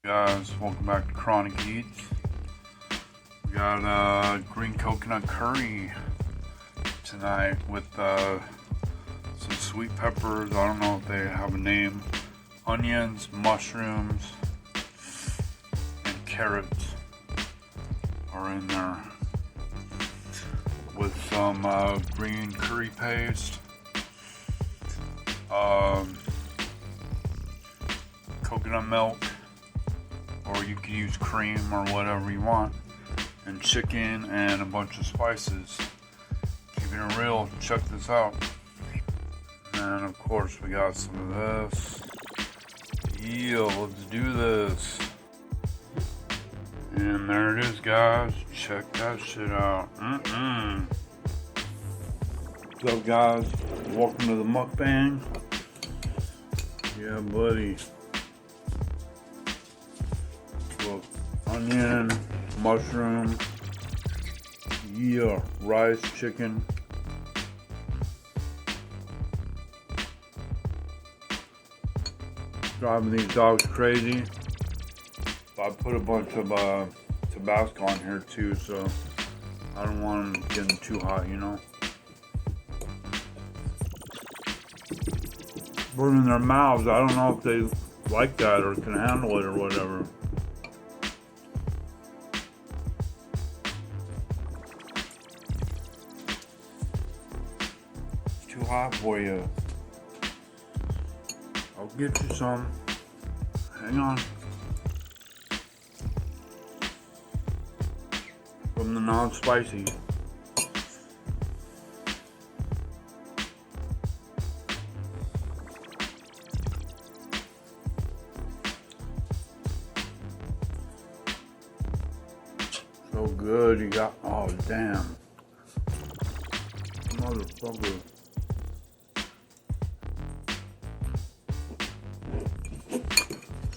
Guys, welcome back to Chronic Eats. We got green coconut curry tonight with some sweet peppers. I don't know if they have a name. Onions, mushrooms, and carrots are in there with some green curry paste, coconut milk, or you can use cream or whatever you want, and chicken and a bunch of spices. Keeping it real, check this out. And of course we got some of this. Yeah, let's do this. And there it is, guys. Check that shit out. What's up, guys? Welcome to the mukbang. Yeah, buddy. Look, onion, mushroom, yeah, rice, chicken. Driving these dogs crazy. I put a bunch of Tabasco on here too, so I don't want them getting too hot, you know. Burning their mouths. I don't know if they like that or can handle it or whatever. It's too hot for you. I'll get you some. Hang on. From the non-spicy. So good, you got, oh damn. Motherfucker.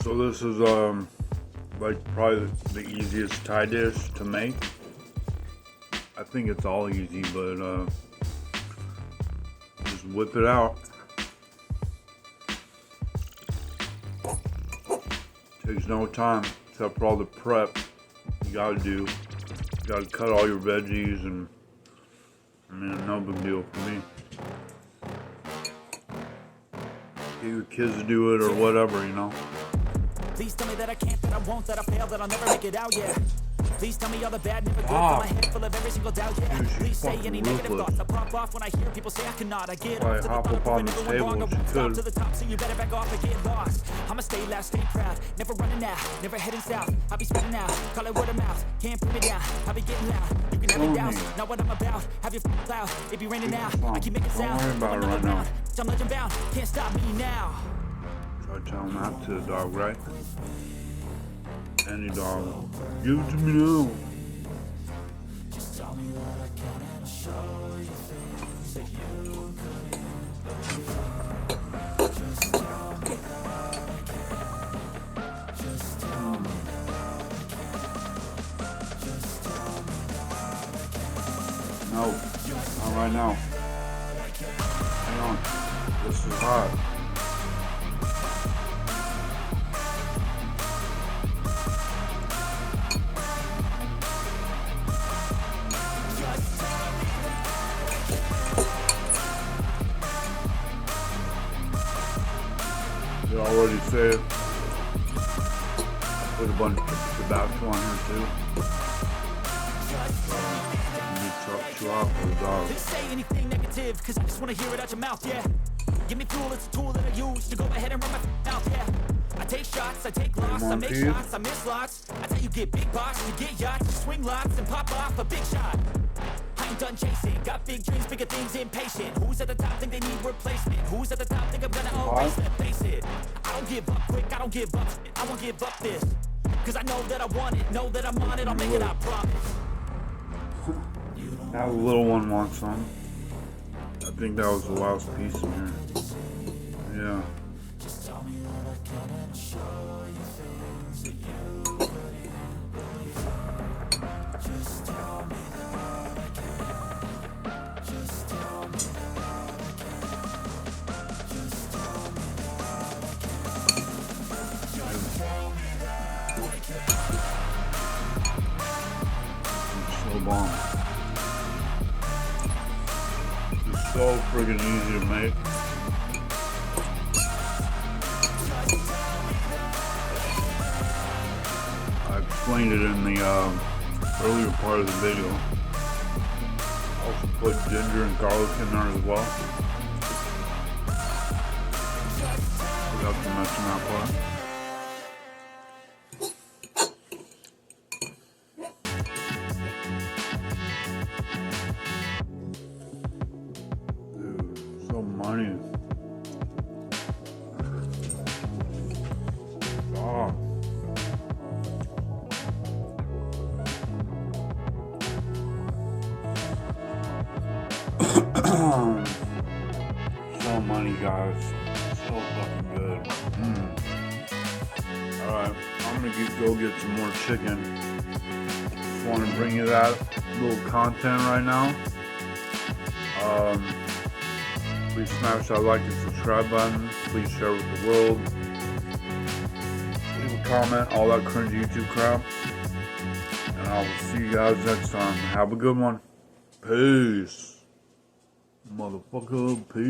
So this is like probably the easiest Thai dish to make. I think it's all easy, but just whip it out. Takes no time except for all the prep you gotta do. You gotta cut all your veggies, and I mean, no big deal for me. Get your kids to do it or whatever, you know. Please tell me that I can't, that I won't, that I fail, that I'll never make it out, yeah. Please tell me all the bad, never good, fill my head full of every single doubt, yeah. Dude, Please say any negative thoughts, I pop off when I hear people say I cannot. I get off to the bottom, proving everyone wrong, I won't stop to the top, so you better back off and get lost. I'ma stay loud, stay proud, never running out, never heading south. I'll be spreading out, call it word of mouth, can't put me down, I'll be getting loud. You can have me doubts, not what I'm about, have your cloud, it be raining now, I keep making sound, Don't worry about it right now. I'm legend bound, can't stop me now. Try telling that to the dog, right? Any dog. Give it to me now. No, not right now. Hang on. This is hot. You already said I put a bunch of Tabasco on here too. Chew off for the dog. They say anything negative, cause I just wanna hear it out your mouth, yeah. Give me fuel, it's a tool that I use to go ahead and run my mouth, yeah. I take shots, I take loss, I make shots, I miss lots. I tell you get big box, you get yachts, you swing lots and pop off a big shot. I ain't done chasing, got big dreams, bigger things, impatient. Who's at the top think they need replacement? Who's at the top think I'm gonna erase it? Face it, I don't give up quick, I don't give up, I won't give up this. Cause I know that I want it, know that I'm on it, I'll make it, I promise. Now the little one wants some. I think that was the last piece in here. Yeah. bomb. It's so friggin' easy to make. I explained it in the earlier part of the video. Also put ginger and garlic in there as well. Forgot to mention that part. Dude, so money. Oh. So money, guys. So fucking good. Alright, I'm gonna go get some more chicken. Just want to bring you that little content right now. Please smash that like and subscribe button. Please share with the world. Leave a comment, all that cringy YouTube crap. And I will see you guys next time. Have a good one. Peace. Motherfucker, peace.